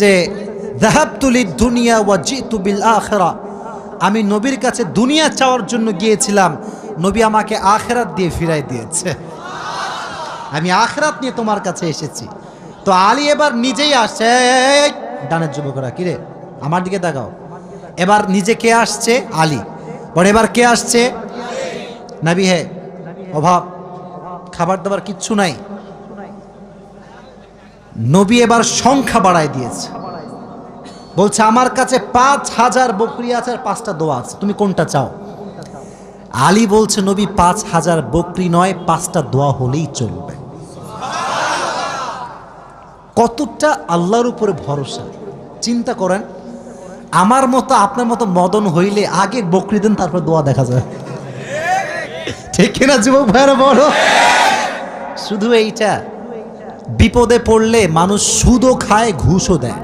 যে যাহাবতু লিদ-দুনিয়া ওয়া জিতু বিল আখিরা, আমি নবীর কাছে দুনিয়া চাওয়ার জন্য গিয়েছিলাম, নবী আমাকে আখিরাত দিয়ে ফিরাই দিয়েছে। আমি আখিরাত নিয়ে তোমার কাছে এসেছি। তো আলী এবার নিজেই আসছে, এই ডানের যুবকরা কিরে আমার দিকে তাকাও। এবার নিজে কে আসছে? আলী। পরে এবার কে আসছে? নবী হে, অভাব, খাবার দাবার কিচ্ছু নাই। নবী এবার সংখ্যা বাড়ায় দিয়েছে, বলছে আমার কাছে ৫,০০০ বকরি আছে আর ৫টা দোয়া আছে, তুমি কোনটা চাও? আলী বলছে নবী ৫,০০০ বকরি নয়, 5টা দোয়া হলেই চলবে। কতটা আল্লাহর উপরে ভরসা চিন্তা করেন। আমার মতো আপনার মতো মদন হইলে আগে বকরি দেন, তারপর দোয়া দেখা যায়, ঠিক কিনা যুবক ভাইরা? বড় শুধু এইটা, বিপদে পড়লে মানুষ সুদও খায় ঘুষও দেয়।